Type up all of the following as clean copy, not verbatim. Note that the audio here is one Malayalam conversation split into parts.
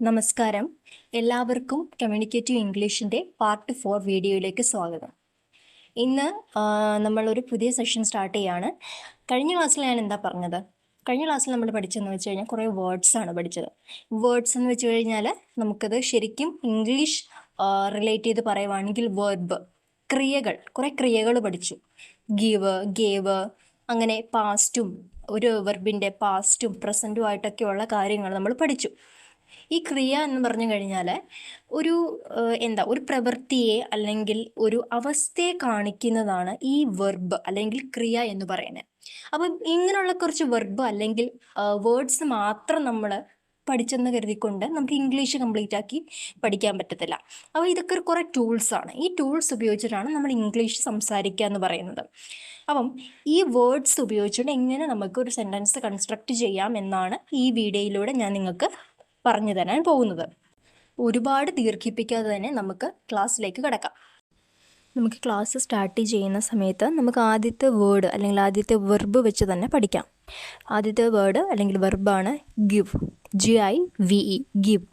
നമസ്കാരം. എല്ലാവർക്കും കമ്മ്യൂണിക്കേറ്റീവ് ഇംഗ്ലീഷിൻ്റെ പാർട്ട് 4 വീഡിയോയിലേക്ക് സ്വാഗതം. ഇന്ന് നമ്മളൊരു പുതിയ സെഷൻ സ്റ്റാർട്ട് ചെയ്യുകയാണ്. കഴിഞ്ഞ ക്ലാസ്സിൽ ഞാൻ എന്താ പറഞ്ഞത്? കഴിഞ്ഞ ക്ലാസ്സിൽ നമ്മൾ പഠിച്ചതെന്ന് വെച്ച് കഴിഞ്ഞാൽ കുറേ വേർഡ്സാണ് പഠിച്ചത്. വേർഡ്സ് എന്ന് വെച്ച് കഴിഞ്ഞാൽ നമുക്കത് ശരിക്കും ഇംഗ്ലീഷ് റിലേറ്റ് ചെയ്ത് പറയുവാണെങ്കിൽ വെർബ്, ക്രിയകൾ, കുറേ ക്രിയകൾ പഠിച്ചു. ഗിവ്, ഗേവ്, അങ്ങനെ പാസ്റ്റും ഒരു വെർബിൻ്റെ പാസ്റ്റും പ്രസൻറ്റും ആയിട്ടൊക്കെയുള്ള കാര്യങ്ങൾ നമ്മൾ പഠിച്ചു. ഈ ക്രിയ എന്ന് പറഞ്ഞു കഴിഞ്ഞാൽ ഒരു പ്രവൃത്തിയെ അല്ലെങ്കിൽ ഒരു അവസ്ഥയെ കാണിക്കുന്നതാണ് ഈ വെർബ് അല്ലെങ്കിൽ ക്രിയ എന്ന് പറയുന്നത്. അപ്പം ഇങ്ങനെയുള്ള കുറച്ച് വെർബ് അല്ലെങ്കിൽ വേർഡ്സ് മാത്രം നമ്മൾ പഠിച്ചെന്ന് കരുതിക്കൊണ്ട് നമുക്ക് ഇംഗ്ലീഷ് കംപ്ലീറ്റ് ആക്കി പഠിക്കാൻ പറ്റത്തില്ല. അപ്പോൾ ഇതൊക്കെ കുറേ ടൂൾസാണ്. ഈ ടൂൾസ് ഉപയോഗിച്ചിട്ടാണ് നമ്മൾ ഇംഗ്ലീഷ് സംസാരിക്കുക എന്ന് പറയുന്നത്. അപ്പം ഈ വേർഡ്സ് ഉപയോഗിച്ചുകൊണ്ട് എങ്ങനെ നമുക്ക് ഒരു സെൻറ്റൻസ് കൺസ്ട്രക്റ്റ് ചെയ്യാം എന്നാണ് ഈ വീഡിയോയിലൂടെ ഞാൻ നിങ്ങൾക്ക് പറഞ്ഞു തരാൻ പോകുന്നത്. ഒരുപാട് ദീർഘിപ്പിക്കാതെ തന്നെ നമുക്ക് ക്ലാസ്സിലേക്ക് കിടക്കാം. നമുക്ക് ക്ലാസ് സ്റ്റാർട്ട് ചെയ്യുന്ന സമയത്ത് നമുക്ക് ആദ്യത്തെ വേർഡ് അല്ലെങ്കിൽ ആദ്യത്തെ വെർബ് വെച്ച് തന്നെ പഠിക്കാം. ആദ്യത്തെ വേർഡ് അല്ലെങ്കിൽ വെർബാണ് ഗിവ്, GIVE, ഗിവ്.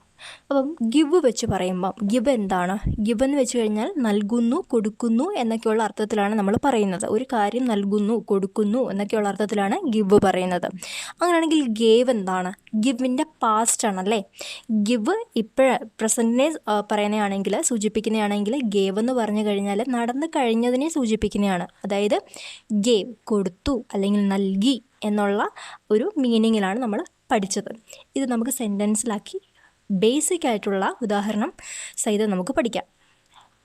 അപ്പം ഗിവ് വെച്ച് പറയുമ്പം ഗിവ് എന്താണ്? ഗിവ് എന്ന് വെച്ച് കഴിഞ്ഞാൽ നൽകുന്നു, കൊടുക്കുന്നു എന്നൊക്കെയുള്ള അർത്ഥത്തിലാണ് നമ്മൾ പറയുന്നത്. ഒരു കാര്യം നൽകുന്നു, കൊടുക്കുന്നു എന്നൊക്കെയുള്ള അർത്ഥത്തിലാണ് ഗിവ് പറയുന്നത്. അങ്ങനെയാണെങ്കിൽ ഗേവ് എന്താണ്? ഗിവിൻ്റെ പാസ്റ്റ് ആണല്ലേ. ഗിവ് പ്രസൻറ്റിനെ പറയുന്നതാണെങ്കിൽ സൂചിപ്പിക്കുന്നതാണെങ്കിൽ ഗേവ് എന്ന് പറഞ്ഞു കഴിഞ്ഞാൽ നടന്നു കഴിഞ്ഞതിനെ സൂചിപ്പിക്കുന്നതാണ്. അതായത് ഗേവ് കൊടുത്തു അല്ലെങ്കിൽ നൽകി എന്നുള്ള ഒരു മീനിങ്ങിലാണ് നമ്മൾ പഠിച്ചത്. ഇത് നമുക്ക് സെൻറ്റൻസിലാക്കി ബേസിക് ആയിട്ടുള്ള ഉദാഹരണം സഹിതം നമുക്ക് പഠിക്കാം.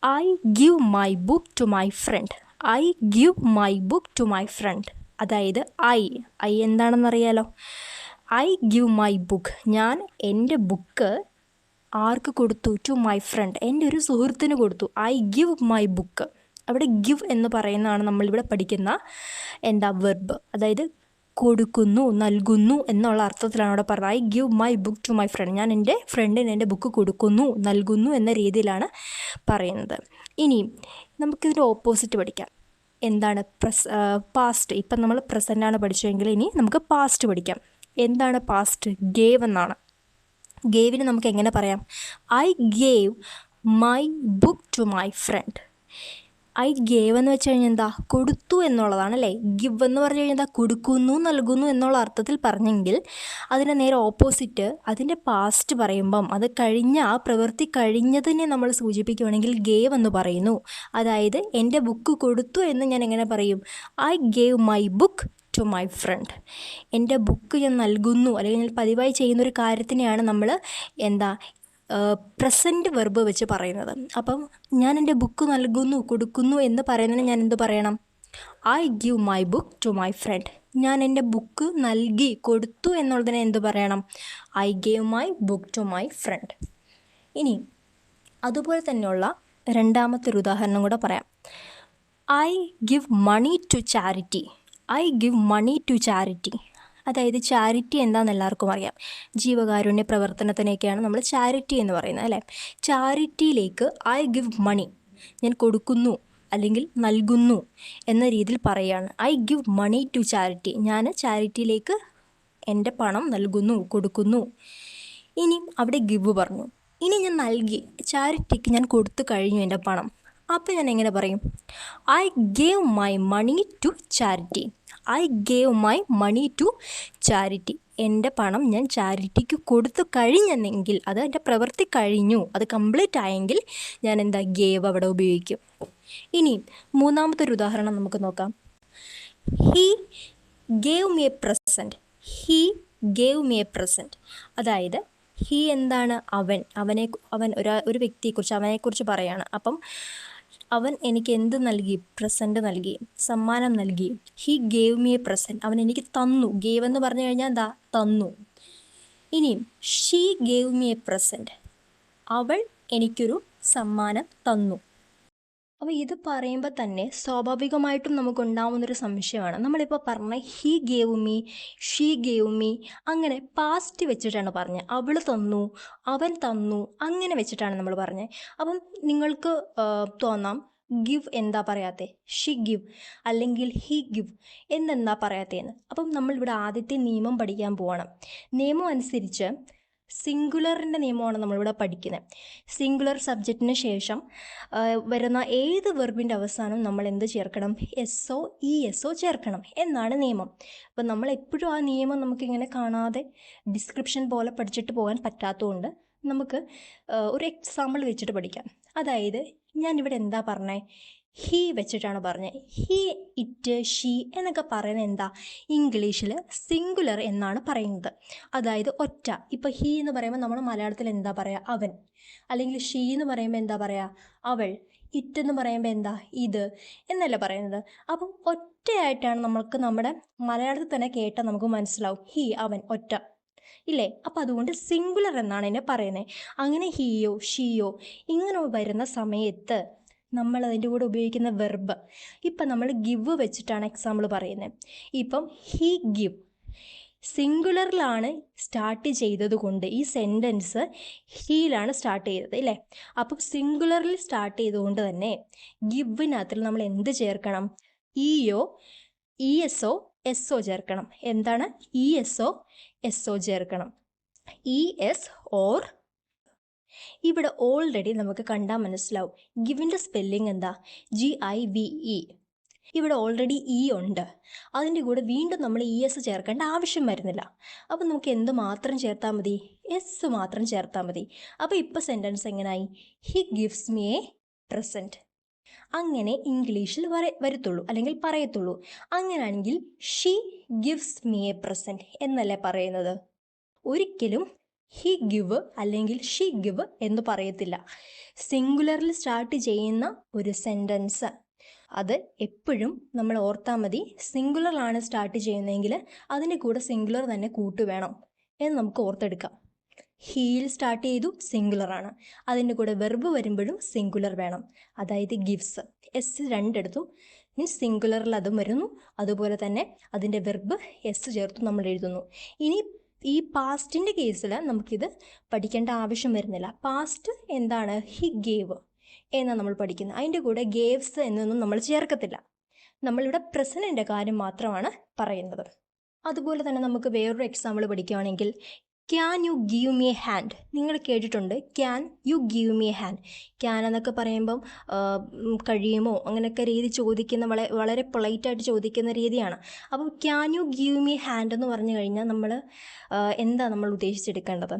I give my book to my friend. I give my book to my friend. അതായത് ഐ എന്താണെന്നറിയാലോ. ഐ ഗിവ് മൈ ബുക്ക്, ഞാൻ എൻ്റെ ബുക്ക് ആർക്ക് കൊടുത്തു? ടു മൈ ഫ്രണ്ട്, എൻ്റെ ഒരു സുഹൃത്തിന് കൊടുത്തു. I give my book. അവിടെ ഗിവ് എന്ന് പറയുന്നതാണ് നമ്മളിവിടെ പഠിക്കുന്ന വെർബ്. അതായത് കൊടുക്കുന്നു, നൽകുന്നു എന്നുള്ള അർത്ഥത്തിലാണ് അവിടെ പറഞ്ഞത്. I give my book to my friend, ഞാൻ എൻ്റെ ഫ്രണ്ടിന് എൻ്റെ ബുക്ക് കൊടുക്കുന്നു, നൽകുന്നു എന്ന രീതിയിലാണ് പറയുന്നത്. ഇനി നമുക്കിതിൻ്റെ ഓപ്പോസിറ്റ് പഠിക്കാം. എന്താണ് പാസ്റ്റ്? ഇപ്പം നമ്മൾ പ്രസൻ്റാണ് പഠിച്ചതെങ്കിൽ ഇനി നമുക്ക് പാസ്റ്റ് പഠിക്കാം. എന്താണ് പാസ്റ്റ്? ഗേവ് എന്നാണ്. ഗേവിന് നമുക്ക് എങ്ങനെ പറയാം? I gave my book to my friend. I gave എന്ന് വെച്ച് കഴിഞ്ഞാൽ എന്താ? കൊടുത്തു എന്നുള്ളതാണ് അല്ലേ. ഗിവ് എന്ന് പറഞ്ഞു കഴിഞ്ഞാൽ എന്താ? കൊടുക്കുന്നു, നൽകുന്നു എന്നുള്ള അർത്ഥത്തിൽ പറഞ്ഞെങ്കിൽ അതിൻ്റെ നേരെ ഓപ്പോസിറ്റ് അതിൻ്റെ പാസ്റ്റ് പറയുമ്പം അത് കഴിഞ്ഞ ആ പ്രവൃത്തി കഴിഞ്ഞതിനെ നമ്മൾ സൂചിപ്പിക്കുകയാണെങ്കിൽ ഗേവ് എന്ന് പറയുന്നു. അതായത് എൻ്റെ ബുക്ക് കൊടുത്തു എന്ന് ഞാൻ എങ്ങനെ പറയും? I gave my book to my friend. എൻ്റെ ബുക്ക് ഞാൻ നൽകുന്നു അല്ലെങ്കിൽ ഞാൻ പതിവായി ചെയ്യുന്നൊരു കാര്യത്തിനെയാണ് നമ്മൾ പ്രസൻറ്റ് വെർബ് വെച്ച് പറയുന്നത്. അപ്പം ഞാൻ എൻ്റെ ബുക്ക് നൽകുന്നു, കൊടുക്കുന്നു എന്ന് പറയുന്നതിന് ഞാൻ എന്ത് പറയണം? I give my book to my friend. ഞാൻ എൻ്റെ ബുക്ക് നൽകി, കൊടുത്തു എന്നുള്ളതിനെ എന്ത് പറയണം? I gave my book to my friend. ഇനി അതുപോലെ തന്നെയുള്ള രണ്ടാമത്തെ ഒരു ഉദാഹരണം കൂടെ പറയാം. I give money to charity. I give money to charity. അതായത് ചാരിറ്റി എന്താണെന്ന് എല്ലാവർക്കും അറിയാം. ജീവകാരുണ്യ പ്രവർത്തനത്തിനൊക്കെയാണ് നമ്മൾ ചാരിറ്റി എന്ന് പറയുന്നത് അല്ലേ. ചാരിറ്റിയിലേക്ക് ഐ ഗിവ് മണി, ഞാൻ കൊടുക്കുന്നു അല്ലെങ്കിൽ നൽകുന്നു എന്ന രീതിയിൽ പറയുകയാണ്. I give money to charity, ഞാൻ ചാരിറ്റിയിലേക്ക് എൻ്റെ പണം നൽകുന്നു, കൊടുക്കുന്നു. ഇനി അവിടെ ഗിവ് പറഞ്ഞു. ഇനി ഞാൻ നൽകി, ചാരിറ്റിക്ക് ഞാൻ കൊടുത്തു കഴിഞ്ഞു എൻ്റെ പണം. അപ്പോൾ ഞാൻ എങ്ങനെ പറയും? I gave my money to charity. I gave my money to charity. എൻ്റെ പണം ഞാൻ ചാരിറ്റിക്ക് കൊടുത്തു കഴിഞ്ഞെങ്കിൽ, അത് എൻ്റെ പ്രവൃത്തി കഴിഞ്ഞു, അത് കംപ്ലീറ്റ് ആയെങ്കിൽ ഞാൻ ഗേവ് അവിടെ ഉപയോഗിക്കും. ഇനി മൂന്നാമത്തെ ഒരു ഉദാഹരണം നമുക്ക് നോക്കാം. He gave me a present. He gave me a present. അതായത് ഹീ എന്താണ്? അവൻ ഒരു വ്യക്തിയെക്കുറിച്ച്, അവനെക്കുറിച്ച് പറയാണ്. അപ്പം അവൻ എനിക്ക് എന്ത് നൽകി? പ്രസൻറ്റ് നൽകി, സമ്മാനം നൽകി. He gave me a present. അവൻ എനിക്ക് തന്നു. ഗേവ് എന്ന് പറഞ്ഞു കഴിഞ്ഞാൽ എന്താ? തന്നു. ഇനി she gave me a present. അവൾ എനിക്കൊരു സമ്മാനം തന്നു. അപ്പോൾ ഇത് പറയുമ്പോൾ തന്നെ സ്വാഭാവികമായിട്ടും നമുക്കുണ്ടാവുന്നൊരു സംശയമാണ്. നമ്മളിപ്പോൾ പറഞ്ഞ he gave me, she gave me, അങ്ങനെ പാസ്റ്റ് വെച്ചിട്ടാണ് പറഞ്ഞത്. അവൾ തന്നു, അവൻ തന്നു, അങ്ങനെ വെച്ചിട്ടാണ് നമ്മൾ പറഞ്ഞത്. അപ്പം നിങ്ങൾക്ക് തോന്നാം ഗിവ് എന്താ പറയാത്തേ? ഷീ ഗിവ് അല്ലെങ്കിൽ ഹീ ഗിവ് എന്നെന്താ പറയാത്തതെന്ന്. അപ്പം നമ്മളിവിടെ ആദ്യത്തെ നിയമം പഠിക്കാൻ പോകണം. നിയമം അനുസരിച്ച് സിംഗുലറിൻ്റെ നിയമമാണ് നമ്മളിവിടെ പഠിക്കുന്നത്. സിംഗുലർ സബ്ജക്റ്റിന് ശേഷം വരുന്ന ഏത് വെർബിൻ്റെ അവസാനം നമ്മൾ എന്ത് ചേർക്കണം? എസ്സോ ഇഎസ്സോ ചേർക്കണം എന്നാണ് നിയമം. അപ്പം നമ്മൾ എപ്പോഴും ആ നിയമം നമുക്കിങ്ങനെ കാണാതെ ഡിസ്ക്രിപ്ഷൻ പോലെ പഠിച്ചിട്ട് പോകാൻ പറ്റാത്തതുകൊണ്ട് നമുക്ക് ഒരു എക്സാമ്പിൾ വെച്ചിട്ട് പഠിക്കാം. അതായത് ഞാനിവിടെ എന്താ പറഞ്ഞത്? ഹീ വെച്ചിട്ടാണ് പറഞ്ഞത്. ഹീ, ഇറ്റ്, ഷീ എന്നൊക്കെ പറയുന്നത് എന്താ? ഇംഗ്ലീഷിൽ സിംഗുലർ എന്നാണ് പറയുന്നത്. അതായത് ഒറ്റ. ഇപ്പോൾ ഹീ എന്ന് പറയുമ്പോൾ നമ്മൾ മലയാളത്തിൽ എന്താ പറയുക? അവൻ. അല്ലെങ്കിൽ ഷീ എന്ന് പറയുമ്പോൾ എന്താ പറയുക? അവൾ. ഇറ്റ് എന്ന് പറയുമ്പോൾ എന്താ? ഇത് എന്നല്ല പറയുന്നത്. അപ്പം ഒറ്റയായിട്ടാണ് നമുക്ക് നമ്മുടെ മലയാളത്തിൽ തന്നെ കേട്ടാൽ നമുക്ക് മനസ്സിലാവും. ഹീ, അവൻ, ഒറ്റ ഇല്ലേ? അപ്പം അതുകൊണ്ട് സിംഗുലർ എന്നാണ് എന്നെ പറയുന്നത്. അങ്ങനെ ഹീയോ ഷീയോ ഇങ്ങനെ വരുന്ന സമയത്ത് നമ്മൾ അതിൻ്റെ കൂടെ ഉപയോഗിക്കുന്ന വെർബ്, ഇപ്പം നമ്മൾ ഗിവ് വെച്ചിട്ടാണ് എക്സാമ്പിൾ പറയുന്നത്. ഇപ്പം ഹീ ഗിവ് സിംഗുലറിലാണ് സ്റ്റാർട്ട് ചെയ്തത് കൊണ്ട് ഈ സെൻറ്റൻസ് ഹീയിലാണ് സ്റ്റാർട്ട് ചെയ്തത് ഇല്ലേ? അപ്പം സിംഗുലറിൽ സ്റ്റാർട്ട് ചെയ്തുകൊണ്ട് തന്നെ ഗിവിനകത്തിൽ നമ്മൾ എന്ത് ചേർക്കണം? ഇയോ ഇഎസ്ഒ എസ്ഒ ചേർക്കണം. എന്താണ്? ഇഎസ്ഒ എസ്ഒ ചേർക്കണം. ES or. ഇവിടെ ഓൾറെഡി നമുക്ക് കണ്ടാൽ മനസ്സിലാവും ഗിവിൻ്റെ സ്പെല്ലിംഗ് എന്താ? GIVE. ഇവിടെ ഓൾറെഡി ഇ ഉണ്ട്. അതിൻ്റെ കൂടെ വീണ്ടും നമ്മൾ ES ചേർക്കേണ്ട ആവശ്യം വരുന്നില്ല. അപ്പം നമുക്ക് എന്ത് മാത്രം ചേർത്താൽ മതി? എസ് മാത്രം ചേർത്താൽ മതി. അപ്പോൾ ഇപ്പോൾ സെൻറ്റൻസ് എങ്ങനെയായി? He gives me a present. അങ്ങനെ ഇംഗ്ലീഷിൽ വരത്തുള്ളൂ അല്ലെങ്കിൽ പറയത്തുള്ളൂ. അങ്ങനെയാണെങ്കിൽ she gives me a present എന്നല്ലേ പറയുന്നത്? ഒരിക്കലും ഹി ഗിവ് അല്ലെങ്കിൽ ഷീ ഗിവ് എന്ന് പറയത്തില്ല. സിംഗുലറിൽ സ്റ്റാർട്ട് ചെയ്യുന്ന ഒരു സെൻറ്റൻസ് അത് എപ്പോഴും നമ്മൾ ഓർത്താൽ മതി. സിംഗുലറിലാണ് സ്റ്റാർട്ട് ചെയ്യുന്നതെങ്കിൽ അതിൻ്റെ കൂടെ സിംഗുലർ തന്നെ കൂട്ടുവേണം എന്ന് നമുക്ക് ഓർത്തെടുക്കാം. ഹീയിൽ സ്റ്റാർട്ട് ചെയ്തു, സിംഗുലറാണ്. അതിൻ്റെ കൂടെ വെർബ് വരുമ്പോഴും സിംഗുലർ വേണം. അതായത് ഗിവ്സ്, എസ് രണ്ടെടുത്തു, മീൻസ് സിംഗുലറിൽ അതും വരുന്നു. അതുപോലെ തന്നെ അതിൻ്റെ വെർബ് എസ് ചേർത്തു നമ്മൾ എഴുതുന്നു. ഇനി ഈ പാസ്റ്റിൻ്റെ കേസിൽ നമുക്കിത് പഠിക്കേണ്ട ആവശ്യം വരുന്നില്ല. പാസ്റ്റ് എന്താണ്? ഹി ഗേവ് എന്നാണ് നമ്മൾ പഠിക്കുന്നത്. അതിൻ്റെ കൂടെ ഗേവ്സ് എന്നൊന്നും നമ്മൾ ചേർക്കത്തില്ല. നമ്മളിവിടെ പ്രസൻറ്റിൻ്റെ കാര്യം മാത്രമാണ് പറയുന്നത്. അതുപോലെ തന്നെ നമുക്ക് വേറൊരു എക്സാമ്പിൾ പഠിക്കുകയാണെങ്കിൽ can you give me a hand. നിങ്ങൾ കേട്ടിട്ടുണ്ട് can you give me a hand. Can എന്നൊക്കെ പറയുമ്പം കഴിയുമോ അങ്ങനെയൊക്കെ രീതി ചോദിക്കുന്ന വളരെ പൊളൈറ്റായിട്ട് ചോദിക്കുന്ന രീതിയാണ്. അപ്പം can you give me hand എന്ന് പറഞ്ഞു കഴിഞ്ഞാൽ നമ്മൾ എന്താ നമ്മൾ ഉദ്ദേശിച്ചെടുക്കേണ്ടത്?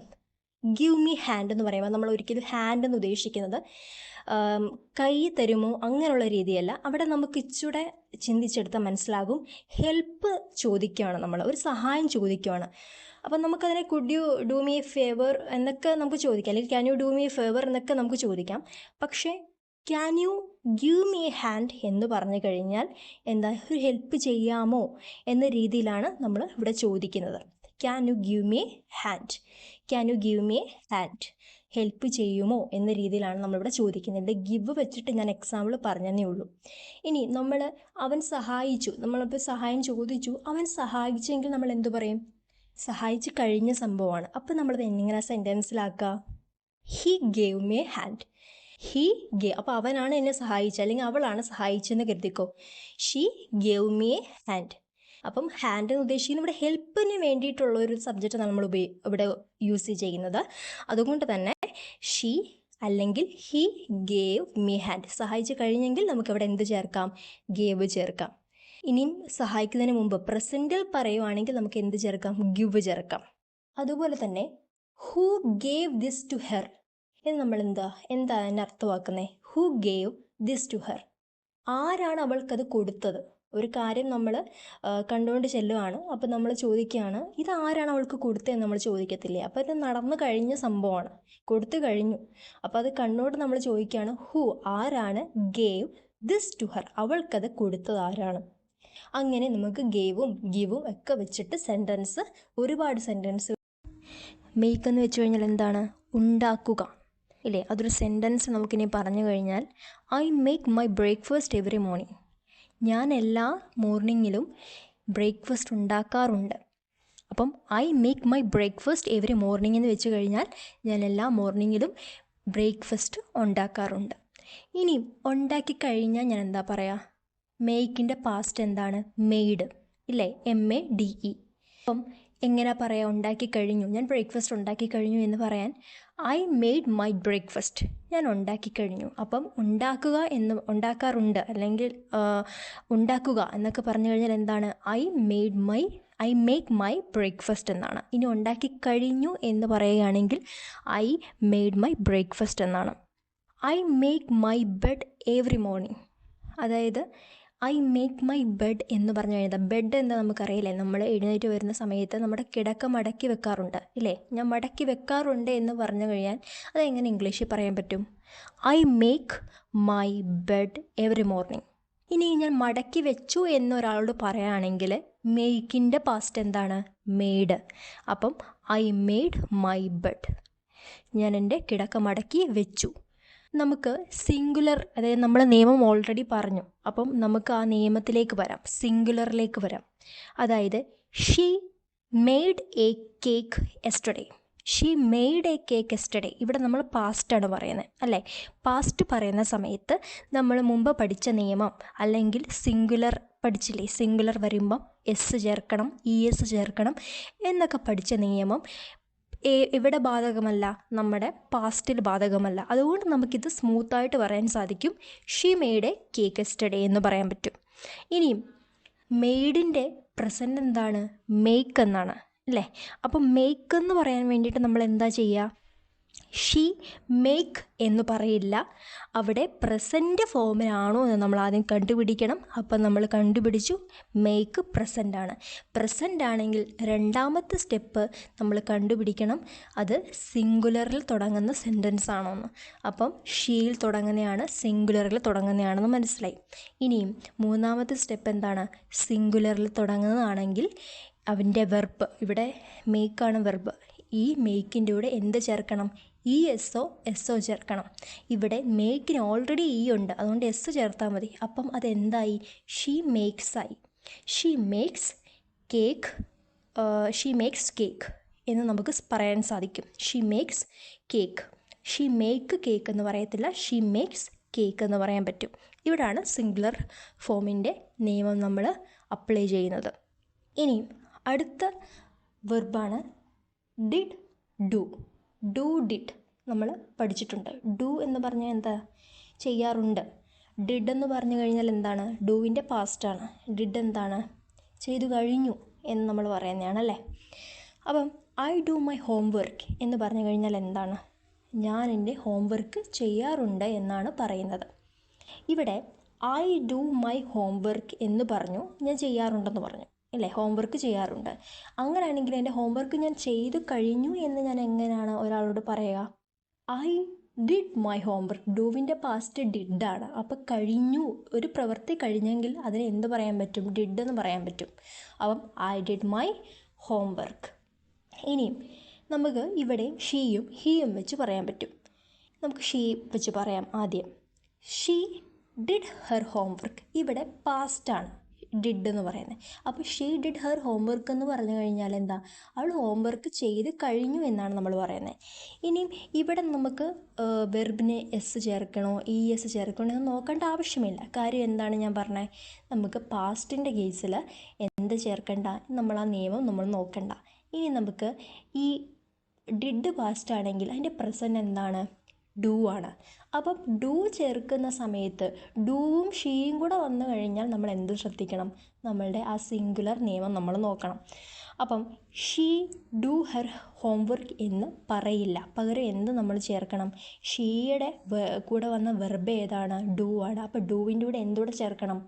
ഗീവ് മീ ഹാൻഡ് എന്ന് പറയുമ്പോൾ നമ്മൾ ഒരിക്കലും ഹാൻഡ് എന്ന് ഉദ്ദേശിക്കുന്നത് കൈ തരുമോ അങ്ങനെയുള്ള രീതിയല്ല. അവിടെ നമുക്ക് ഇച്ചിടെ ചിന്തിച്ചെടുത്താൽ മനസ്സിലാകും ഹെൽപ്പ് ചോദിക്കുകയാണ്, നമ്മൾ ഒരു സഹായം ചോദിക്കുകയാണ്. അപ്പം നമുക്കതിനെ could you do me A favour എന്നൊക്കെ നമുക്ക് ചോദിക്കാം, അല്ലെങ്കിൽ can you do me A favour എന്നൊക്കെ നമുക്ക് ചോദിക്കാം. പക്ഷേ can you give me a hand എന്ന് പറഞ്ഞു കഴിഞ്ഞാൽ എന്താ, ഒരു ഹെൽപ്പ് ചെയ്യാമോ എന്ന രീതിയിലാണ് നമ്മൾ ഇവിടെ ചോദിക്കുന്നത്. Can you give me a hand, can you give me a hand, help ചെയ്യുമോ എന്ന രീതിയിലാണ് നമ്മളിവിടെ ചോദിക്കുന്നത്. ഗിവ് വെച്ചിട്ട് ഞാൻ എക്സാമ്പിൾ പറഞ്ഞതേ ഉള്ളൂ. ഇനി നമ്മൾ അവൻ സഹായിച്ചു, നമ്മളിപ്പോൾ സഹായം ചോദിച്ചു, അവൻ സഹായിച്ചെങ്കിൽ നമ്മൾ എന്തു പറയും? സഹായിച്ച് കഴിഞ്ഞ സംഭവമാണ്. അപ്പം നമ്മളത് എങ്ങനെ സെൻറ്റൻസിലാക്കുക? He gave me a hand. He gave, അപ്പോൾ അവനാണ് എന്നെ സഹായിച്ചത് അല്ലെങ്കിൽ അവളാണ് സഹായിച്ചെന്ന് കരുതിക്കോ. She gave me a hand. അപ്പം ഹാൻഡ് എന്ന് ഉദ്ദേശിക്കുന്നത് ഇവിടെ ഹെൽപ്പിന് വേണ്ടിയിട്ടുള്ള ഒരു സബ്ജക്റ്റാണ് നമ്മൾ ഇവിടെ യൂസ് ചെയ്യുന്നത്. അതുകൊണ്ട് തന്നെ ഷീ അല്ലെങ്കിൽ ഹി ഗേവ് മീ ഹാൻഡ്. സഹായിച്ച് കഴിഞ്ഞെങ്കിൽ നമുക്കിവിടെ എന്ത് ചേർക്കാം? ഗേവ് ചേർക്കാം. ഇനിയും സഹായിക്കുന്നതിന് മുമ്പ് പ്രസൻറ്റിൽ പറയുവാണെങ്കിൽ നമുക്ക് എന്ത് ചേർക്കാം? ഗിവ് ചേർക്കാം. അതുപോലെ തന്നെ who gave this to her എന്ന് നമ്മൾ എന്താ അതിനെ അർത്ഥമാക്കുന്നത്? Who gave this to her, ആരാണ് അവൾക്കത് കൊടുത്തത്? ഒരു കാര്യം നമ്മൾ കണ്ടുകൊണ്ട് ചെല്ലുവാണ്, അപ്പം നമ്മൾ ചോദിക്കുകയാണ് ഇത് ആരാണ് അവൾക്ക് കൊടുത്തതെന്ന് നമ്മൾ ചോദിക്കത്തില്ലേ? അപ്പോൾ ഇത് നടന്നു കഴിഞ്ഞ സംഭവമാണ്, കൊടുത്തു കഴിഞ്ഞു. അപ്പോൾ അത് കണ്ണോട് നമ്മൾ ചോദിക്കുകയാണ് ഹൂ, ആരാണ് ഗേവ് ദിസ് ടു ഹെർ, അവൾക്കത് കൊടുത്തത് ആരാണ്? അങ്ങനെ നമുക്ക് ഗേവും ഗിവും ഒക്കെ വെച്ചിട്ട് സെൻറ്റൻസ്, ഒരുപാട് സെൻറ്റൻസ്. മേക്ക് എന്ന് വെച്ച് കഴിഞ്ഞാൽ എന്താണ്? ഉണ്ടാക്കുക ഇല്ലേ? അതൊരു സെൻറ്റൻസ് നമുക്കിനി പറഞ്ഞു കഴിഞ്ഞാൽ I make my breakfast every morning. ഞാൻ എല്ലാ മോർണിംഗിലും ബ്രേക്ക്ഫാസ്റ്റ് ഉണ്ടാക്കാറുണ്ട്. അപ്പം I make my breakfast every morning എന്ന് വെച്ച് കഴിഞ്ഞാൽ ഞാൻ എല്ലാ മോർണിംഗിലും ബ്രേക്ക്ഫാസ്റ്റ് ഉണ്ടാക്കാറുണ്ട്. ഇനി ഉണ്ടാക്കി കഴിഞ്ഞാൽ ഞാൻ എന്താ പറയുക? മേക്കിൻ്റെ പാസ്റ്റ് എന്താണ്? മെയ്ഡ് ഇല്ലേ? MADE. അപ്പം എങ്ങനെ പറയാം ഉണ്ടാക്കി കഴിഞ്ഞു, ഞാൻ ബ്രേക്ക്ഫാസ്റ്റ് ഉണ്ടാക്കി കഴിഞ്ഞു എന്ന് പറയാൻ ഐ മെയ്ഡ് മൈ ബ്രേക്ക്ഫാസ്റ്റ്, ഞാൻ ഉണ്ടാക്കി കഴിഞ്ഞു. അപ്പം ഉണ്ടാക്കുക എന്ന് ഉണ്ടാക്കാറുണ്ട് അല്ലെങ്കിൽ ഉണ്ടാക്കുക എന്നൊക്കെ പറഞ്ഞു കഴിഞ്ഞാൽ എന്താണ്? ഐ മേക്ക് മൈ ബ്രേക്ക്ഫാസ്റ്റ് എന്നാണ്. ഇനി ഉണ്ടാക്കി കഴിഞ്ഞു എന്ന് പറയുകയാണെങ്കിൽ ഐ മെയ്ഡ് മൈ ബ്രേക്ക്ഫാസ്റ്റ് എന്നാണ്. I make my bed every morning, അതായത് ഐ മേക്ക് മൈ ബെഡ് എന്ന് പറഞ്ഞു കഴിഞ്ഞാൽ ബെഡ് എന്താ നമുക്കറിയില്ലേ, നമ്മൾ എഴുന്നേറ്റ് വരുന്ന സമയത്ത് നമ്മുടെ കിടക്ക മടക്കി വെക്കാറുണ്ട് ഇല്ലേ? ഞാൻ മടക്കി വെക്കാറുണ്ട് എന്ന് പറഞ്ഞു കഴിഞ്ഞാൽ അതെങ്ങനെ ഇംഗ്ലീഷിൽ പറയാൻ പറ്റും? I make my bed every morning. ഇനി ഞാൻ മടക്കി വെച്ചു എന്നൊരാളോട് പറയുകയാണെങ്കിൽ മേക്കിൻ്റെ പാസ്റ്റ് എന്താണ്? മെയ്ഡ്. അപ്പം ഐ മെയ്ഡ് മൈ ബെഡ്, ഞാൻ എൻ്റെ കിടക്ക മടക്കി വെച്ചു. നമുക്ക് സിംഗുലർ, അതായത് നമ്മൾ നിയമം ഓൾറെഡി പറഞ്ഞു, അപ്പം നമുക്ക് ആ നിയമത്തിലേക്ക് വരാം, സിംഗുലറിലേക്ക് വരാം. അതായത് she made A cake yesterday. She made A cake yesterday. ഇവിടെ നമ്മൾ പാസ്റ്റാണ് പറയുന്നത് അല്ലേ? പാസ്റ്റ് പറയുന്ന സമയത്ത് നമ്മൾ മുമ്പ് പഠിച്ച നിയമം അല്ലെങ്കിൽ സിംഗുലർ പഠിച്ചില്ലേ? സിംഗുലർ വരുമ്പം എസ് ചേർക്കണം, ഇ എസ് ചേർക്കണം എന്നൊക്കെ പഠിച്ച നിയമം ഇവിടെ ബാധകമല്ല, നമ്മുടെ പാസ്റ്റിൽ ബാധകമല്ല. അതുകൊണ്ട് നമുക്കിത് സ്മൂത്തായിട്ട് പറയാൻ സാധിക്കും. She made A cake yesterday എന്ന് പറയാൻ പറ്റും. ഇനിയും മെയ്ഡിൻ്റെ പ്രസൻറ്റ് എന്താണ്? മേക്ക് എന്നാണ് അല്ലേ? അപ്പം മേക്ക് എന്ന് പറയാൻ വേണ്ടിയിട്ട് നമ്മൾ എന്താ ചെയ്യുക? ഷീ മേക്ക് എന്ന് പറയില്ല, അവിടെ പ്രസൻറ്റ് ഫോമിലാണോ എന്ന് നമ്മൾ ആദ്യം കണ്ടുപിടിക്കണം. അപ്പം നമ്മൾ കണ്ടുപിടിച്ചു, മേക്ക് പ്രസൻ്റ് ആണ്. പ്രസൻ്റ് ആണെങ്കിൽ രണ്ടാമത്തെ സ്റ്റെപ്പ് നമ്മൾ കണ്ടുപിടിക്കണം അത് സിംഗുലറിൽ തുടങ്ങുന്ന സെൻറ്റൻസ് ആണോ എന്ന്. അപ്പം ഷീയിൽ തുടങ്ങുന്നതാണ്, സിംഗുലറിൽ തുടങ്ങുന്നതാണെന്ന് മനസ്സിലായി. ഇനിയും മൂന്നാമത്തെ സ്റ്റെപ്പ് എന്താണ്? സിംഗുലറിൽ തുടങ്ങുന്നതാണെങ്കിൽ അവൻ്റെ വെർബ്, ഇവിടെ മേക്കാണ് വെർബ്, ഈ മേക്കിൻ്റെ കൂടെ എന്ത് ചേർക്കണം? ഇ എസ്സോ ചേർക്കണം. ഇവിടെ മേക്കിന് ഓൾറെഡി ഇ ഉണ്ട്, അതുകൊണ്ട് എസ് ചേർത്താൽ മതി. അപ്പം അതെന്തായി? ഷീ മേക്സ് ആയി. She makes cake, she makes cake എന്ന് നമുക്ക് പറയാൻ സാധിക്കും. She makes cake. She make cake എന്ന് പറയത്തില്ല, ഷീ മേക്സ് കേക്ക് എന്ന് പറയാൻ പറ്റും. ഇവിടാണ് സിംഗുലർ ഫോമിൻ്റെ നിയമം നമ്മൾ അപ്ലൈ ചെയ്യുന്നത്. ഇനിയും അടുത്ത വെർബാണ് ഡിഡ്, ഡു. ഡു, ഡിഡ് നമ്മൾ പഠിച്ചിട്ടുണ്ട്. ഡു എന്ന് പറഞ്ഞാൽ എന്താ? ചെയ്യാറുണ്ട്. ഡിഡ് എന്ന് പറഞ്ഞു കഴിഞ്ഞാൽ എന്താണ്? ഡൂവിൻ്റെ പാസ്റ്റാണ്. ഡിഡ് എന്താണ്? ചെയ്തു കഴിഞ്ഞു എന്ന് നമ്മൾ പറയുന്നതാണല്ലേ. അപ്പം ഐ ഡു മൈ ഹോംവർക്ക് എന്ന് പറഞ്ഞു കഴിഞ്ഞാൽ എന്താണ്? ഞാൻ എൻ്റെ ഹോംവർക്ക് ചെയ്യാറുണ്ട് എന്നാണ് പറയുന്നത്. ഇവിടെ ഐ ഡു മൈ ഹോംവർക്ക് എന്ന് പറഞ്ഞു, ഞാൻ ചെയ്യാറുണ്ടെന്ന് പറഞ്ഞു അല്ലേ? ഹോംവർക്ക് ചെയ്യാറുണ്ട്. അങ്ങനെയാണെങ്കിൽ എൻ്റെ ഹോംവർക്ക് ഞാൻ ചെയ്തു കഴിഞ്ഞു എന്ന് ഞാൻ എങ്ങനെയാണ് ഒരാളോട് പറയുക? I did my homework. ഡൂവിൻ്റെ പാസ്റ്റ് ഡിഡാണ്. അപ്പോൾ കഴിഞ്ഞു, ഒരു പ്രവൃത്തി കഴിഞ്ഞെങ്കിൽ അതിന് എന്ത് പറയാൻ പറ്റും? ഡിഡ് എന്ന് പറയാൻ പറ്റും. അപ്പം ഐ ഡിഡ് മൈ ഹോംവർക്ക്. ഇനിയും നമുക്ക് ഇവിടെ ഷീയും ഹീയും വെച്ച് പറയാൻ പറ്റും. നമുക്ക് ഷീ വെച്ച് പറയാം ആദ്യം. She did her homework. ഇവിടെ പാസ്റ്റാണ് ഡിഡ് എന്ന് പറയുന്നത്. അപ്പോൾ ഷീ ഡിഡ് ഹെർ ഹോംവർക്ക് എന്ന് പറഞ്ഞു കഴിഞ്ഞാൽ എന്താ? അവൾ ഹോംവർക്ക് ചെയ്ത് കഴിഞ്ഞു എന്നാണ് നമ്മൾ പറയുന്നത്. ഇനിയും ഇവിടെ നമുക്ക് വെർബിന് എസ് ചേർക്കണോ ഇ എസ് ചേർക്കണോ എന്ന് നോക്കേണ്ട ആവശ്യമില്ല. കാര്യം എന്താണ് ഞാൻ പറഞ്ഞത്? നമുക്ക് പാസ്റ്റിൻ്റെ കേസിൽ എന്ത് ചേർക്കണ്ട, നമ്മൾ ആ നിയമം നമ്മൾ നോക്കണ്ട. ഇനി നമുക്ക് ഈ ഡിഡ് പാസ്റ്റ് ആണെങ്കിൽ അതിൻ്റെ പ്രസൻറ്റ് എന്താണ്? ഡൂ ആണ്. അപ്പം ഡൂ ചേർക്കുന്ന സമയത്ത് ഡൂവും ഷീയും കൂടെ വന്നു കഴിഞ്ഞാൽ നമ്മൾ എന്ത് ശ്രദ്ധിക്കണം? നമ്മളുടെ ആ സിംഗുലർ നിയമം നമ്മൾ നോക്കണം. അപ്പം ഷീ ഡു ഹെർ ഹോംവർക്ക് എന്ന് പറയില്ല, പകരം എന്ത് നമ്മൾ ചേർക്കണം? ഷീയുടെ കൂടെ വന്ന വെർബ് ഏതാണ്? ഡൂ ആണ്. അപ്പോൾ ഡൂവിൻ്റെ കൂടെ എന്തുകൂടെ ചേർക്കണം?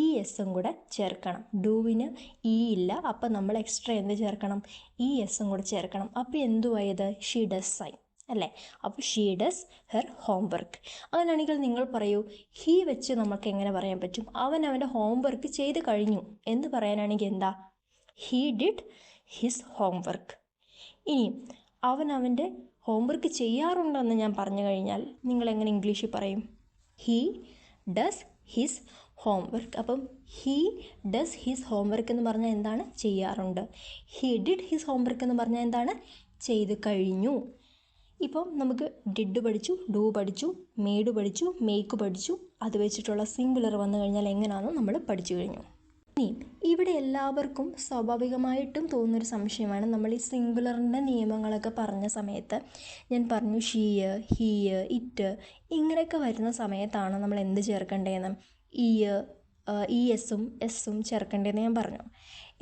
ഇ എസ്സും കൂടെ ചേർക്കണം. ഡൂവിന് ഇ ഇല്ല, അപ്പം നമ്മൾ എക്സ്ട്രാ എന്ത് ചേർക്കണം? ഇ എസ്സും കൂടെ ചേർക്കണം. അപ്പോൾ എന്തുവായത്? ഷീ ഡസ് ആയി അല്ലേ? അപ്പോൾ ഷീ ഡസ് ഹെർ ഹോംവർക്ക്. അങ്ങനെയാണെങ്കിൽ നിങ്ങൾ പറയൂ, ഹീ വെച്ച് നമുക്ക് എങ്ങനെ പറയാൻ പറ്റും? അവൻ അവൻ്റെ ഹോംവർക്ക് ചെയ്ത് കഴിഞ്ഞു എന്ന് പറയാനാണെങ്കിൽ എന്താ? He did his homework. ഇനി അവൻ അവൻ്റെ ഹോംവർക്ക് ചെയ്യാറുണ്ടെന്ന് ഞാൻ പറഞ്ഞു കഴിഞ്ഞാൽ നിങ്ങൾ എങ്ങനെ ഇംഗ്ലീഷിൽ പറയും? He does his homework. അപ്പം ഹീ ഡസ് ഹിസ് ഹോംവർക്ക് എന്ന് പറഞ്ഞാൽ എന്താണ്? ചെയ്യാറുണ്ട്. ഹീ ഡിഡ് ഹിസ് ഹോംവർക്ക് എന്ന് പറഞ്ഞാൽ എന്താണ്? ചെയ്ത് കഴിഞ്ഞു. ഇപ്പം നമുക്ക് ഡിഡ് പഠിച്ചു, ഡു പഠിച്ചു, മെയ്ഡ് പഠിച്ചു, മേക്ക് പഠിച്ചു. അത് വെച്ചിട്ടുള്ള സിംഗുലർ വന്നു കഴിഞ്ഞാൽ എങ്ങനെയാണെന്ന് നമ്മൾ പഠിച്ചു കഴിഞ്ഞു. ഇനി ഇവിടെ എല്ലാവർക്കും സ്വാഭാവികമായിട്ടും തോന്നുന്നൊരു സംശയമാണ്, നമ്മൾ ഈ സിംഗുലറിൻ്റെ നിയമങ്ങളൊക്കെ പറഞ്ഞ സമയത്ത് ഞാൻ പറഞ്ഞു ഷീയ്, ഹീയ്, ഇറ്റ് ഇങ്ങനെയൊക്കെ വരുന്ന സമയത്താണ് നമ്മൾ എന്ത് ചേർക്കേണ്ടതെന്ന്, ഇ എസ്സും ചേർക്കേണ്ടതെന്ന് ഞാൻ പറഞ്ഞു.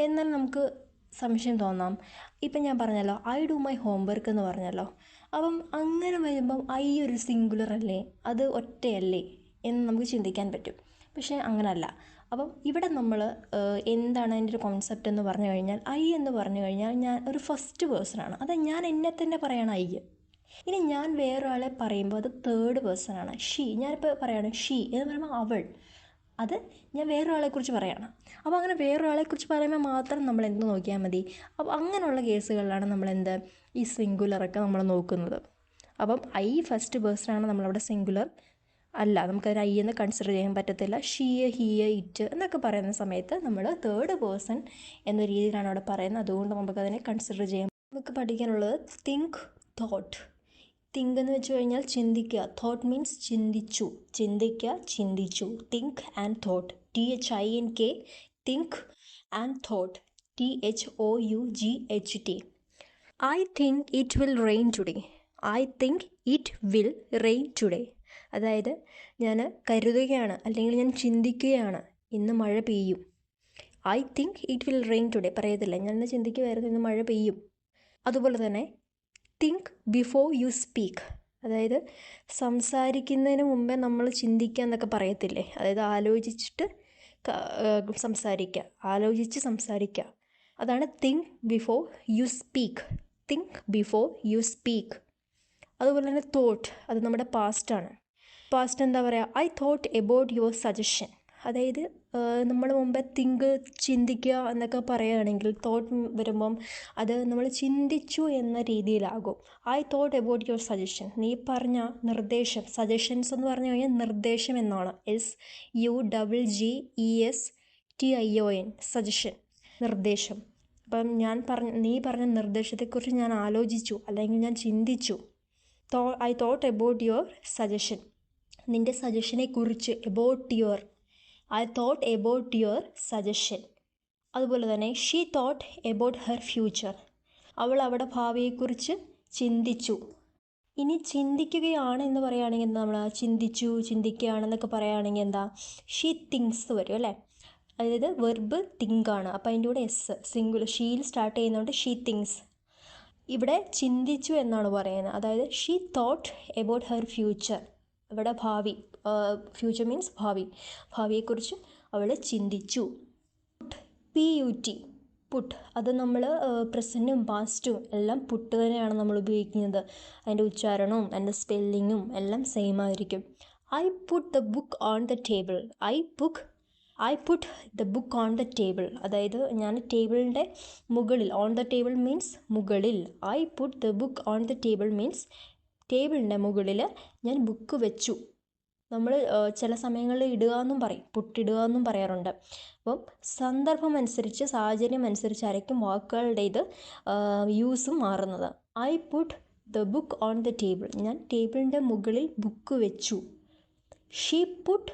എന്നാൽ നമുക്ക് സംശയം തോന്നാം, ഇപ്പം ഞാൻ പറഞ്ഞല്ലോ ഐ ഡു മൈ ഹോംവർക്ക് എന്ന് പറഞ്ഞല്ലോ, അപ്പം അങ്ങനെ വരുമ്പം ഐ ഒരു സിംഗുലർ അല്ലേ, അത് ഒറ്റയല്ലേ എന്ന് നമുക്ക് ചിന്തിക്കാൻ പറ്റും. പക്ഷേ അങ്ങനല്ല. അപ്പം ഇവിടെ നമ്മൾ എന്താണ് അതിൻ്റെ ഒരു കോൺസെപ്റ്റ് എന്ന് പറഞ്ഞു കഴിഞ്ഞാൽ, ഐ എന്ന് പറഞ്ഞു കഴിഞ്ഞാൽ ഞാൻ ഒരു ഫസ്റ്റ് പേഴ്സണാണ്, അത് ഞാൻ എന്നെ തന്നെ പറയണം ഐ. ഇനി ഞാൻ വേറൊരാളെ പറയുമ്പോൾ അത് തേർഡ് പേഴ്സണാണ്, ഷീ. ഞാനിപ്പോൾ പറയുകയാണ് ഷീ എന്ന് പറയുമ്പോൾ അവൾ, അത് ഞാൻ വേറൊരാളെക്കുറിച്ച് പറയുകയാണ്. അപ്പോൾ അങ്ങനെ വേറൊരാളെക്കുറിച്ച് പറയുമ്പോൾ മാത്രം നമ്മൾ എന്ത് നോക്കിയാൽ മതി. അപ്പോൾ അങ്ങനെയുള്ള കേസുകളിലാണ് നമ്മളെന്ത് ഈ സിംഗുലറൊക്കെ നമ്മൾ നോക്കുന്നത്. അപ്പം ഐ ഫസ്റ്റ് പേഴ്സണാണ് നമ്മളവിടെ സിംഗുലർ അല്ല, നമുക്കതിന് ഐ എന്ന് കൺസിഡർ ചെയ്യാൻ പറ്റത്തില്ല. ഷീയ്, ഹീയ്, ഇറ്റ് എന്നൊക്കെ പറയുന്ന സമയത്ത് നമ്മൾ തേർഡ് പേഴ്സൺ എന്ന രീതിയിലാണ് അവിടെ പറയുന്നത്. അതുകൊണ്ട് നമുക്കതിനെ കൺസിഡർ ചെയ്യാം. നമുക്ക് പഠിക്കാനുള്ളത് തിങ്ക്, തോട്ട്. തിങ്ക് എന്ന് വെച്ച് കഴിഞ്ഞാൽ ചിന്തിക്കുക, തോട്ട് മീൻസ് ചിന്തിച്ചു, ചിന്തിക്കുക, ചിന്തിച്ചു. Think and thought, THINK, think and thought, THOUGHT. I think it will rain today, I think it will rain today. അതായത് ഞാൻ കരുതുകയാണ് അല്ലെങ്കിൽ ഞാൻ ചിന്തിക്കുകയാണ് ഇന്ന് മഴ പെയ്യും. I think it will rain today പറയത്തില്ല, ഞാൻ ഇന്ന് ചിന്തിക്കുമായിരുന്നു ഇന്ന് മഴ പെയ്യും. അതുപോലെ തന്നെ തിങ്ക് ബിഫോർ യു സ്പീക്ക്, അതായത് സംസാരിക്കുന്നതിന് മുമ്പേ നമ്മൾ ചിന്തിക്കുക എന്നൊക്കെ പറയത്തില്ലേ, അതായത് ആലോചിച്ചിട്ട് സംസാരിക്കുക, ആലോചിച്ച് സംസാരിക്കുക. അതാണ് think before you speak, think before you speak. അതുപോലെ തന്നെ തോട്ട്, അത് നമ്മുടെ പാസ്റ്റാണ്. പാസ്റ്റ് എന്താ പറയുക, I thought about your suggestion. അതായത് നമ്മൾ മുമ്പേ തിങ്ക്, ചിന്തിക്കുക എന്നൊക്കെ പറയുകയാണെങ്കിൽ തോട്ട് വരുമ്പം അത് നമ്മൾ ചിന്തിച്ചു എന്ന രീതിയിലാകും. I thought about your suggestion, നീ പറഞ്ഞ നിർദ്ദേശം. സജഷൻസ് എന്ന് പറഞ്ഞു കഴിഞ്ഞാൽ നിർദ്ദേശം എന്നാണ്, SUGGESTION, സജഷൻ, നിർദ്ദേശം. അപ്പം നീ പറഞ്ഞ നിർദ്ദേശത്തെക്കുറിച്ച് ഞാൻ ആലോചിച്ചു അല്ലെങ്കിൽ ഞാൻ ചിന്തിച്ചു. I thought about your suggestion, നിൻ്റെ സജഷനെ കുറിച്ച്. I thought about your suggestion. അതുപോലെ തന്നെ she thought about her future, അവൾ അവിടെ ഭാവിയെക്കുറിച്ച് ചിന്തിച്ചു. ഇനി ചിന്തിക്കുകയാണ് എന്ന് പറയുകയാണെങ്കിൽ നമ്മൾ ചിന്തിച്ചു, ചിന്തിക്കുകയാണെന്നൊക്കെ പറയുകയാണെങ്കിൽ എന്താ, ഷീ തിങ്സ് വരും അല്ലേ. അതായത് വെർബ് തിങ്ക് ആണ്, അപ്പോൾ അതിൻ്റെ കൂടെ എസ്, സിംഗുലർ, ഷീയിൽ സ്റ്റാർട്ട് ചെയ്യുന്നതുകൊണ്ട് ഷീ തിങ്സ്. ഇവിടെ ചിന്തിച്ചു എന്നാണ് പറയുന്നത്, അതായത് she thought about her future, ഇവിടെ ഭാവി, ഫ്യൂച്ചർ മീൻസ് ഭാവി, ഭാവിയെക്കുറിച്ച് അവൾ ചിന്തിച്ചു. PUT, പുട്ട്, അത് നമ്മൾ പ്രസൻറ്റും പാസ്റ്റും എല്ലാം പുട്ട് തന്നെയാണ് നമ്മൾ ഉപയോഗിക്കുന്നത്. അതിൻ്റെ ഉച്ചാരണവും അതിൻ്റെ സ്പെല്ലിങ്ങും എല്ലാം സെയിം ആയിരിക്കും. I put the book on the table, I put the book on the table, അതായത് ഞാൻ ടേബിളിൻ്റെ മുകളിൽ, ഓൺ ദ ടേബിൾ മീൻസ് മുകളിൽ. I put the book on the table means ടേബിളിൻ്റെ മുകളിൽ ഞാൻ ബുക്ക് വെച്ചു. നമ്മൾ ചില സമയങ്ങളിൽ ഇടുക എന്നും പറയും, പുട്ടിടുക എന്നും പറയാറുണ്ട്. അപ്പം സന്ദർഭം അനുസരിച്ച്, സാഹചര്യം അനുസരിച്ചായിരിക്കും വാക്കുകളുടെ ഇത് യൂസും മാറുന്നത്. I put the book on the table, ഞാൻ ടേബിളിൻ്റെ മുകളിൽ ബുക്ക് വെച്ചു. She put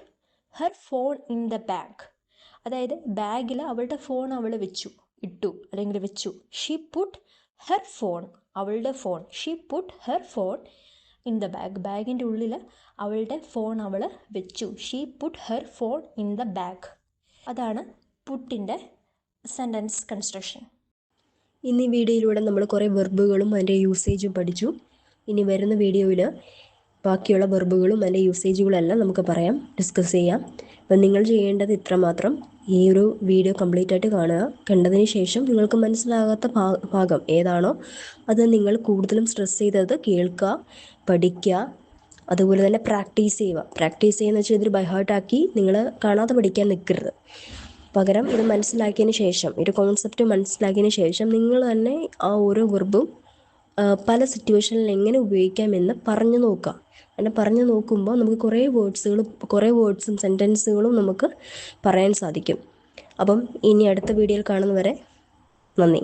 her phone in the bag, അതായത് ബാഗിൽ അവളുടെ ഫോൺ അവൾ ഇട്ടു അല്ലെങ്കിൽ വെച്ചു. ഷീ പുട്ട് ഹെർ ഫോൺ, അവളുടെ phone. She put her phone in the bag, ബാഗിൻ്റെ ഉള്ളിൽ അവളുടെ ഫോൺ അവൾ വെച്ചു. She put her phone in the bag. അതാണ് പുട്ടിൻ്റെ സെൻറ്റൻസ് കൺസ്ട്രക്ഷൻ. ഇന്ന് ഈ വീഡിയോയിലൂടെ നമ്മൾ കുറേ വെർബുകളും അതിൻ്റെ യൂസേജും പഠിച്ചു. ഇനി വരുന്ന വീഡിയോയിൽ ബാക്കിയുള്ള വെർബുകളും അതിൻ്റെ യൂസേജുകളും എല്ലാം നമുക്ക് ഡിസ്കസ് ചെയ്യാം. അപ്പം നിങ്ങൾ ചെയ്യേണ്ടത് ഇത്രമാത്രം, ഈ ഒരു വീഡിയോ കംപ്ലീറ്റ് ആയിട്ട് കാണുക. കണ്ടതിന് ശേഷം നിങ്ങൾക്ക് മനസ്സിലാകാത്ത ഭാഗം ഏതാണോ അത് നിങ്ങൾ കൂടുതലും സ്ട്രെസ് ചെയ്തത് കേൾക്കുക, പഠിക്കുക, അതുപോലെ തന്നെ പ്രാക്ടീസ് ചെയ്യുക വെച്ചാൽ ഇതൊരു ബൈഹാർട്ടാക്കി നിങ്ങൾ കാണാതെ പഠിക്കാൻ നിൽക്കരുത്. പകരം ഇത് മനസ്സിലാക്കിയതിന് ശേഷം, ഒരു കോൺസെപ്റ്റ് മനസ്സിലാക്കിയതിന് ശേഷം നിങ്ങൾ തന്നെ ആ ഓരോ വെർബും പല സിറ്റുവേഷനിൽ എങ്ങനെ ഉപയോഗിക്കാമെന്ന് പറഞ്ഞു നോക്കുക. അങ്ങനെ പറഞ്ഞു നോക്കുമ്പോൾ നമുക്ക് കുറേ വേർഡ്സും സെൻറ്റൻസുകളും നമുക്ക് പറയാൻ സാധിക്കും. അപ്പം ഇനി അടുത്ത വീഡിയോയിൽ കാണുന്നവരെ നന്ദി.